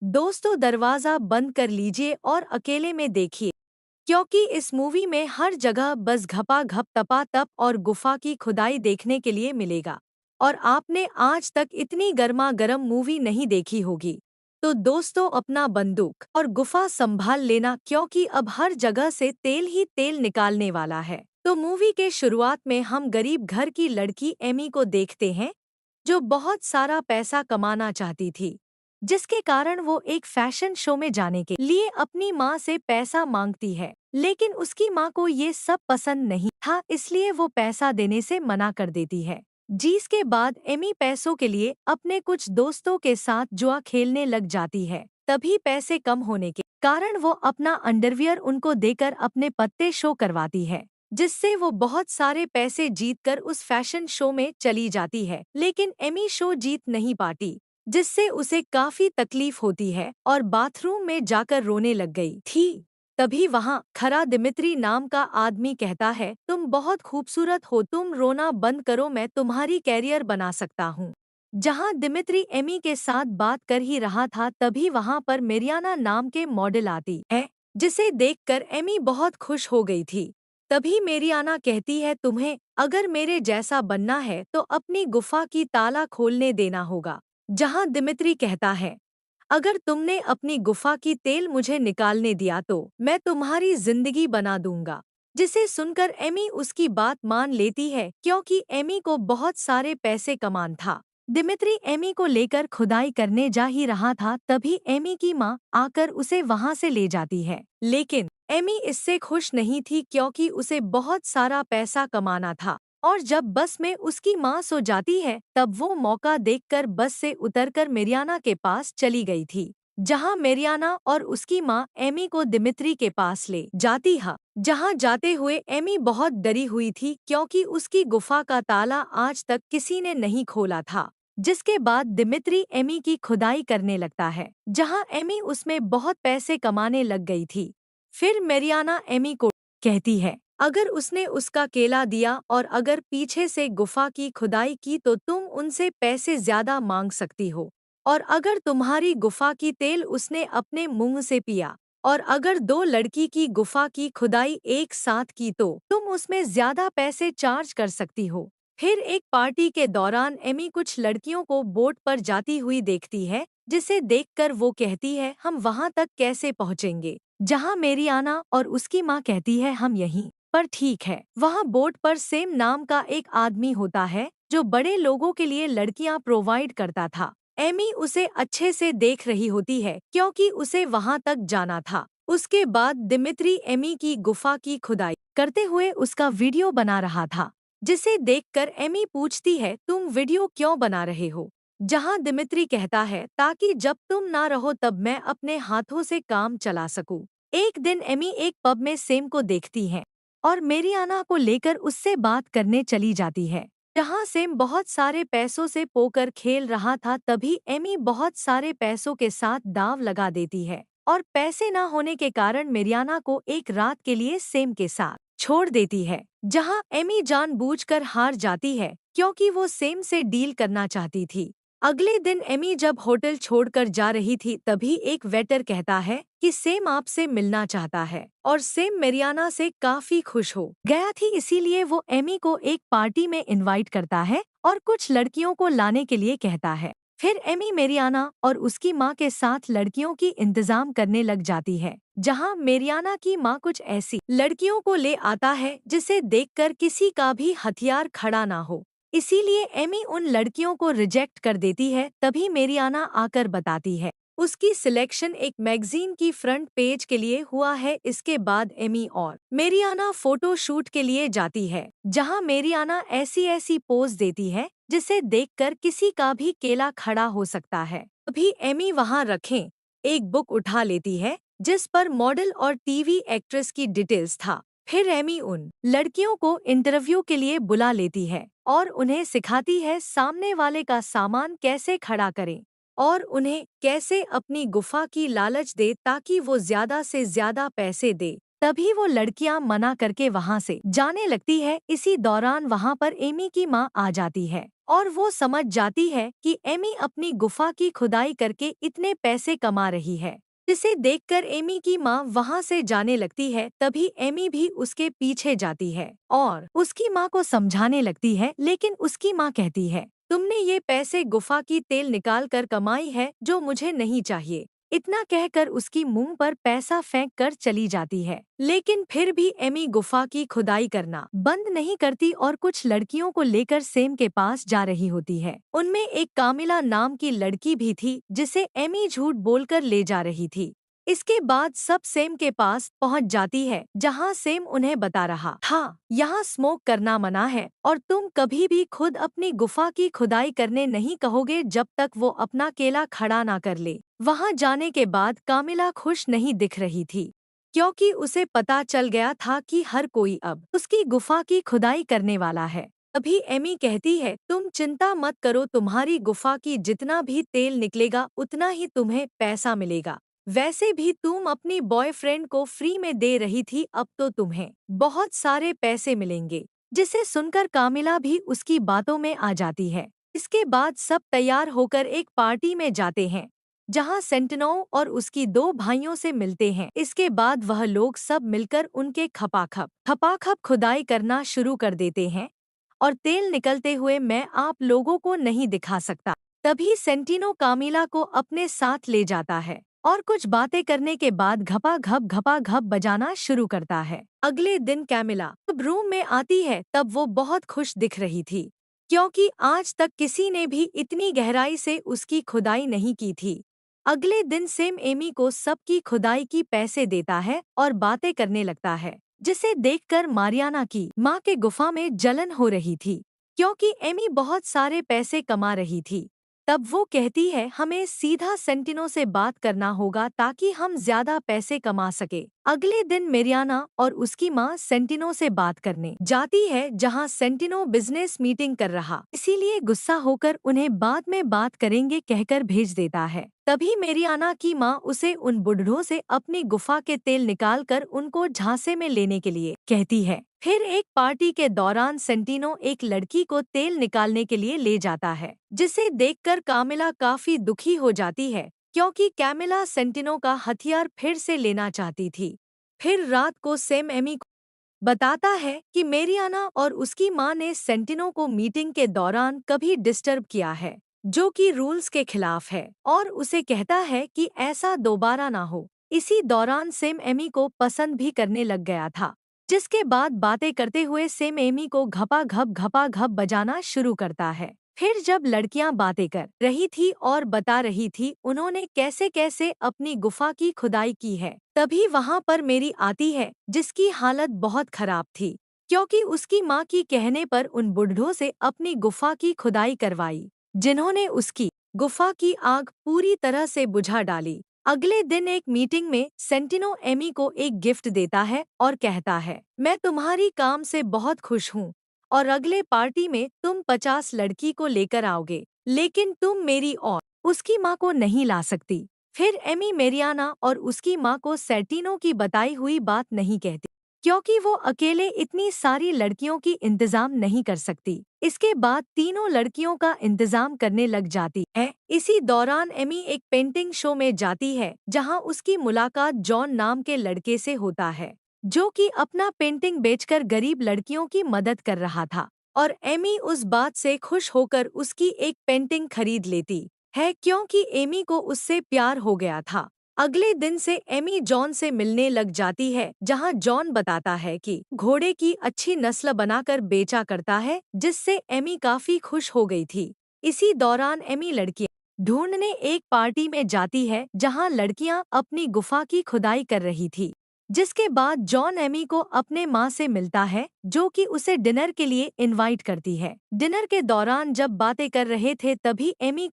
दोस्तों, दरवाज़ा बंद कर लीजिए और अकेले में देखिए, क्योंकि इस मूवी में हर जगह बस घपा-घप, तपा-तप और गुफा की खुदाई देखने के लिए मिलेगा। और आपने आज तक इतनी गरमा-गरम मूवी नहीं देखी होगी। तो दोस्तों, अपना बंदूक और गुफा संभाल लेना, क्योंकि अब हर जगह से तेल ही तेल निकालने वाला है। तो मूवी के शुरुआत में हम गरीब घर की लड़की एमी को देखते हैं, जो बहुत सारा पैसा कमाना चाहती थी, जिसके कारण वो एक फैशन शो में जाने के लिए अपनी माँ से पैसा मांगती है। लेकिन उसकी माँ को ये सब पसंद नहीं था, इसलिए वो पैसा देने से मना कर देती है। जिसके बाद एमी पैसों के लिए अपने कुछ दोस्तों के साथ जुआ खेलने लग जाती है। तभी पैसे कम होने के कारण वो अपना अंडरवियर उनको देकर अपने पत्ते शो करवाती है, जिससे वो बहुत सारे पैसे जीतकर उस फैशन शो में चली जाती है। लेकिन एमी शो जीत नहीं पाती, जिससे उसे काफी तकलीफ होती है और बाथरूम में जाकर रोने लग गई थी। तभी वहाँ खरा दिमित्री नाम का आदमी कहता है, तुम बहुत खूबसूरत हो, तुम रोना बंद करो, मैं तुम्हारी कैरियर बना सकता हूँ। जहाँ दिमित्री एमी के साथ बात कर ही रहा था, तभी वहाँ पर मेरियाना नाम के मॉडल आती है, जिसे देखकर एमी बहुत खुश हो गई थी। तभी मेरियाना कहती है, तुम्हें अगर मेरे जैसा बनना है तो अपनी गुफा की ताला खोलने देना होगा। जहाँ दिमित्री कहता है, अगर तुमने अपनी गुफा की तेल मुझे निकालने दिया तो मैं तुम्हारी जिंदगी बना दूंगा। जिसे सुनकर एमी उसकी बात मान लेती है, क्योंकि एमी को बहुत सारे पैसे कमान था। दिमित्री एमी को लेकर खुदाई करने जा ही रहा था, तभी एमी की माँ आकर उसे वहां से ले जाती है। लेकिन एमी इससे खुश नहीं थी, क्योंकि उसे बहुत सारा पैसा कमाना था। और जब बस में उसकी माँ सो जाती है, तब वो मौका देखकर बस से उतरकर मेरियाना के पास चली गई थी। जहाँ मेरियाना और उसकी माँ एमी को दिमित्री के पास ले जाती है। जहाँ जाते हुए एमी बहुत डरी हुई थी, क्योंकि उसकी गुफा का ताला आज तक किसी ने नहीं खोला था। जिसके बाद दिमित्री एमी की खुदाई करने लगता है, जहाँ एमी उसमें बहुत पैसे कमाने लग गई थी। फिर मेरियाना एमी को कहती है, अगर उसने उसका केला दिया और अगर पीछे से गुफा की खुदाई की तो तुम उनसे पैसे ज्यादा मांग सकती हो। और अगर तुम्हारी गुफा की तेल उसने अपने मुंह से पिया और अगर दो लड़की की गुफा की खुदाई एक साथ की तो तुम उसमें ज्यादा पैसे चार्ज कर सकती हो। फिर एक पार्टी के दौरान एमी कुछ लड़कियों को बोट पर जाती हुई देखती है, जिसे देखकर वो कहती है, हम वहां तक कैसे पहुंचेंगे। जहां मेरियाना और उसकी माँ कहती है, हम यहीं पर ठीक है। वहाँ बोट पर सेम नाम का एक आदमी होता है, जो बड़े लोगों के लिए लड़कियां प्रोवाइड करता था। एमी उसे अच्छे से देख रही होती है, क्योंकि उसे वहां तक जाना था। उसके बाद दिमित्री एमी की गुफा की खुदाई करते हुए उसका वीडियो बना रहा था, जिसे देखकर एमी पूछती है, तुम वीडियो क्यों बना रहे हो। जहां दिमित्री कहता है, ताकि जब तुम ना रहो तब मैं अपने हाथों से काम चला सकूं। एक दिन एमी एक पब में सेम को देखती है और मेरियाना को लेकर उससे बात करने चली जाती है। जहाँ सेम बहुत सारे पैसों से पोकर खेल रहा था, तभी एमी बहुत सारे पैसों के साथ दांव लगा देती है और पैसे न होने के कारण मेरियाना को एक रात के लिए सेम के साथ छोड़ देती है। जहाँ एमी जानबूझकर हार जाती है, क्योंकि वो सेम से डील करना चाहती थी। अगले दिन एमी जब होटल छोड़कर जा रही थी, तभी एक वेटर कहता है कि सेम आपसे मिलना चाहता है और सेम मेरियाना से काफी खुश हो गया थी, इसीलिए वो एमी को एक पार्टी में इनवाइट करता है और कुछ लड़कियों को लाने के लिए कहता है। फिर एमी मेरियाना और उसकी माँ के साथ लड़कियों की इंतजाम करने लग जाती है, जहाँ मेरियाना की माँ कुछ ऐसी लड़कियों को ले आता है जिसे देखकर किसी का भी हथियार खड़ा ना हो। इसीलिए एमी उन लड़कियों को रिजेक्ट कर देती है। तभी मेरियाना आकर बताती है, उसकी सिलेक्शन एक मैगजीन की फ्रंट पेज के लिए हुआ है। इसके बाद एमी और मेरियाना फोटो शूट के लिए जाती है, जहां मेरियाना ऐसी ऐसी पोज देती है जिसे देखकर किसी का भी केला खड़ा हो सकता है। अभी एमी वहां रखें एक बुक उठा लेती है, जिस पर मॉडल और टीवी एक्ट्रेस की डिटेल्स था। फिर एमी उन लड़कियों को इंटरव्यू के लिए बुला लेती है और उन्हें सिखाती है सामने वाले का सामान कैसे खड़ा करें और उन्हें कैसे अपनी गुफा की लालच दे, ताकि वो ज्यादा से ज्यादा पैसे दे। तभी वो लड़कियां मना करके वहां से जाने लगती है। इसी दौरान वहां पर एमी की माँ आ जाती है और वो समझ जाती है कि एमी अपनी गुफा की खुदाई करके इतने पैसे कमा रही है, जिसे देखकर एमी की माँ वहां से जाने लगती है। तभी एमी भी उसके पीछे जाती है और उसकी माँ को समझाने लगती है, लेकिन उसकी माँ कहती है, तुमने ये पैसे गुफा की तेल निकाल कर कमाई है जो मुझे नहीं चाहिए। इतना कहकर उसकी मुंह पर पैसा फेंक कर चली जाती है। लेकिन फिर भी एमी गुफा की खुदाई करना बंद नहीं करती और कुछ लड़कियों को लेकर सेम के पास जा रही होती है। उनमें एक कामिला नाम की लड़की भी थी जिसे एमी झूठ बोलकर ले जा रही थी। इसके बाद सब सेम के पास पहुंच जाती है, जहां सेम उन्हें बता रहा था, यहाँ स्मोक करना मना है और तुम कभी भी खुद अपनी गुफा की खुदाई करने नहीं कहोगे जब तक वो अपना केला खड़ा ना कर ले। वहां जाने के बाद कामिला खुश नहीं दिख रही थी, क्योंकि उसे पता चल गया था कि हर कोई अब उसकी गुफा की खुदाई करने वाला है। अभी एमी कहती है, तुम चिंता मत करो, तुम्हारी गुफा की जितना भी तेल निकलेगा उतना ही तुम्हें पैसा मिलेगा। वैसे भी तुम अपनी बॉयफ्रेंड को फ्री में दे रही थी, अब तो तुम्हें बहुत सारे पैसे मिलेंगे। जिसे सुनकर कामिला भी उसकी बातों में आ जाती है। इसके बाद सब तैयार होकर एक पार्टी में जाते हैं, जहां सेंटिनो और उसकी दो भाइयों से मिलते हैं। इसके बाद वह लोग सब मिलकर उनके खपाखप खुदाई करना शुरू कर देते हैं और तेल निकलते हुए मैं आप लोगों को नहीं दिखा सकता। तभी सेंटिनो कामिला को अपने साथ ले जाता है और कुछ बातें करने के बाद घपा घप बजाना शुरू करता है। अगले दिन कैमिला जब रूम में आती है तब वो बहुत खुश दिख रही थी, क्योंकि आज तक किसी ने भी इतनी गहराई से उसकी खुदाई नहीं की थी। अगले दिन सेम एमी को सबकी खुदाई की पैसे देता है और बातें करने लगता है, जिसे देखकर मारियाना की माँ के गुफा में जलन हो रही थी, क्योंकि एमी बहुत सारे पैसे कमा रही थी। तब वो कहती है, हमें सीधा सेंटिनो से बात करना होगा ताकि हम ज्यादा पैसे कमा सके। अगले दिन मेरियाना और उसकी माँ सेंटिनो से बात करने जाती है, जहां सेंटिनो बिजनेस मीटिंग कर रहा, इसीलिए गुस्सा होकर उन्हें बाद में बात करेंगे कहकर भेज देता है। तभी मेरियाना की माँ उसे उन बुढ़ों से अपनी गुफा के तेल निकालकर उनको झांसे में लेने के लिए कहती है। फिर एक पार्टी के दौरान सेंटिनो एक लड़की को तेल निकालने के लिए ले जाता है, जिसे देखकर कामिला काफी दुखी हो जाती है, क्योंकि कैमिला सेंटिनो का हथियार फिर से लेना चाहती थी। फिर रात को सेम एमी को बताता है कि मेरियाना और उसकी माँ ने सेंटिनो को मीटिंग के दौरान कभी डिस्टर्ब किया है, जो कि रूल्स के खिलाफ है, और उसे कहता है कि ऐसा दोबारा ना हो। इसी दौरान सेम एमी को पसंद भी करने लग गया था, जिसके बाद बातें करते हुए सेम एमी को घपा घप बजाना शुरू करता है। फिर जब लड़कियां बातें कर रही थी और बता रही थी उन्होंने कैसे कैसे अपनी गुफा की खुदाई की है, तभी वहां पर मेरी आती है, जिसकी हालत बहुत खराब थी, क्योंकि उसकी माँ की कहने पर उन बुढ़ों से अपनी गुफा की खुदाई करवाई, जिन्होंने उसकी गुफा की आग पूरी तरह से बुझा डाली। अगले दिन एक मीटिंग में सेंटिनो एमी को एक गिफ्ट देता है और कहता है, मैं तुम्हारी काम से बहुत खुश हूँ और अगले पार्टी में तुम 50 लड़की को लेकर आओगे, लेकिन तुम मेरी और उसकी माँ को नहीं ला सकती। फिर एमी मेरियाना और उसकी माँ को सेंटिनो की बताई हुई बात नहीं कहती, क्योंकि वो अकेले इतनी सारी लड़कियों की इंतजाम नहीं कर सकती। इसके बाद तीनों लड़कियों का इंतजाम करने लग जाती है। इसी दौरान एमी एक पेंटिंग शो में जाती है, जहां उसकी मुलाकात जॉन नाम के लड़के से होता है, जो कि अपना पेंटिंग बेचकर गरीब लड़कियों की मदद कर रहा था, और एमी उस बात से खुश होकर उसकी एक पेंटिंग खरीद लेती है, क्योंकि एमी को उससे प्यार हो गया था। अगले दिन से एमी जॉन से मिलने लग जाती है, जहां जॉन बताता है कि घोड़े की अच्छी नस्ल बनाकर बेचा करता है, जिससे एमी काफी खुश हो गई थी। इसी दौरान एमी लड़कियां ढूंढने एक पार्टी में जाती है, जहां लड़कियां अपनी गुफा की खुदाई कर रही थी। जिसके बाद जॉन एमी को अपने माँ से मिलता है, जो कि उसे डिनर के लिए इनवाइट करती है। डिनर के दौरान जब बातें कर रहे थे तभी एमी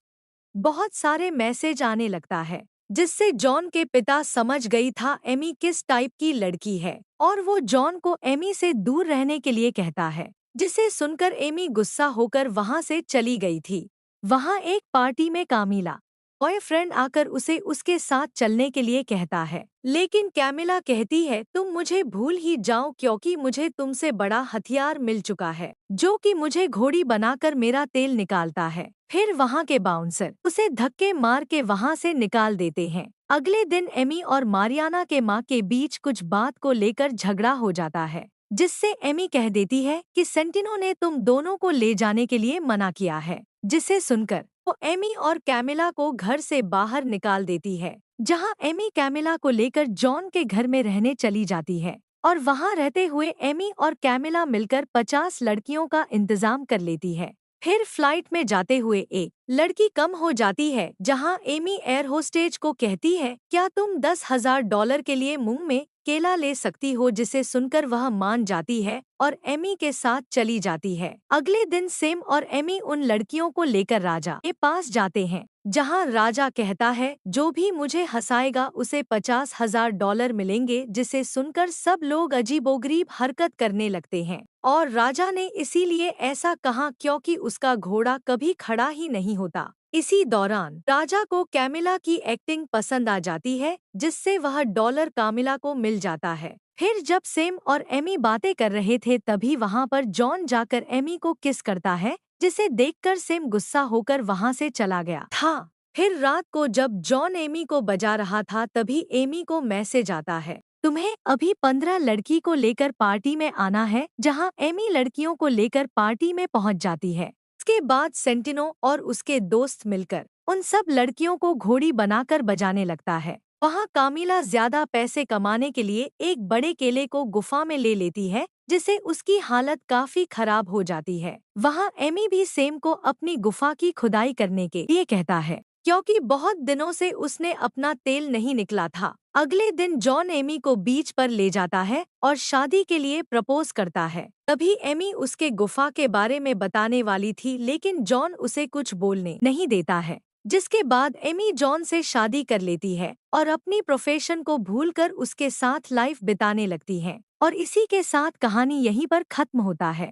बहुत सारे मैसेज आने लगता है, जिससे जॉन के पिता समझ गई था एमी किस टाइप की लड़की है, और वो जॉन को एमी से दूर रहने के लिए कहता है, जिसे सुनकर एमी गुस्सा होकर वहां से चली गई थी। वहां एक पार्टी में कामिला बॉयफ्रेंड आकर उसे उसके साथ चलने के लिए कहता है, लेकिन कैमिला कहती है तुम मुझे भूल ही जाओ क्योंकि मुझे तुमसे बड़ा हथियार मिल चुका है, जो कि मुझे घोड़ी बनाकर मेरा तेल निकालता है। फिर वहाँ के बाउंसर उसे धक्के मार के वहाँ से निकाल देते हैं। अगले दिन एमी और मारियाना के माँ के बीच कुछ बात को लेकर झगड़ा हो जाता है, जिससे एमी कह देती है कि सेंटिनो ने तुम दोनों को ले जाने के लिए मना किया है, जिसे सुनकर वो एमी और कैमिला को घर से बाहर निकाल देती है, जहां एमी कैमिला को लेकर जॉन के घर में रहने चली जाती है और वहां रहते हुए एमी और कैमिला मिलकर 50 लड़कियों का इंतजाम कर लेती है। फिर फ्लाइट में जाते हुए एक लड़की कम हो जाती है, जहां एमी एयर होस्टेज को कहती है क्या तुम $10,000 के लिए मुंह में केला ले सकती हो, जिसे सुनकर वह मान जाती है और एमी के साथ चली जाती है। अगले दिन सेम और एमी उन लड़कियों को लेकर राजा के पास जाते हैं, जहां राजा कहता है जो भी मुझे हंसाएगा उसे $50,000 मिलेंगे, जिसे सुनकर सब लोग अजीबोगरीब हरकत करने लगते हैं और राजा ने इसीलिए ऐसा कहा क्योंकि उसका घोड़ा कभी खड़ा ही नहीं होता। इसी दौरान राजा को कैमिला की एक्टिंग पसंद आ जाती है, जिससे वह डॉलर कामिला को मिल जाता है। फिर जब सेम और एमी बातें कर रहे थे तभी वहां पर जॉन जाकर एमी को किस करता है, जिसे देखकर सेम गुस्सा होकर वहां से चला गया था। फिर रात को जब जॉन एमी को बजा रहा था तभी एमी को मैसेज आता है, तुम्हें अभी 15 लड़की को लेकर पार्टी में आना है, जहां एमी लड़कियों को लेकर पार्टी में पहुंच जाती है। इसके बाद सेंटिनो और उसके दोस्त मिलकर उन सब लड़कियों को घोड़ी बनाकर बजाने लगता है। वहाँ कामिला ज्यादा पैसे कमाने के लिए एक बड़े केले को गुफा में ले लेती है, जिससे उसकी हालत काफी खराब हो जाती है। वहाँ एमी भी सेम को अपनी गुफा की खुदाई करने के लिए कहता है, क्योंकि बहुत दिनों से उसने अपना तेल नहीं निकला था। अगले दिन जॉन एमी को बीच पर ले जाता है और शादी के लिए प्रपोज करता है। तभी एमी उसके गुफा के बारे में बताने वाली थी, लेकिन जॉन उसे कुछ बोलने नहीं देता है, जिसके बाद एमी जॉन से शादी कर लेती है और अपनी प्रोफेशन को भूलकर उसके साथ लाइफ बिताने लगती है। और इसी के साथ कहानी यहीं पर खत्म होता है।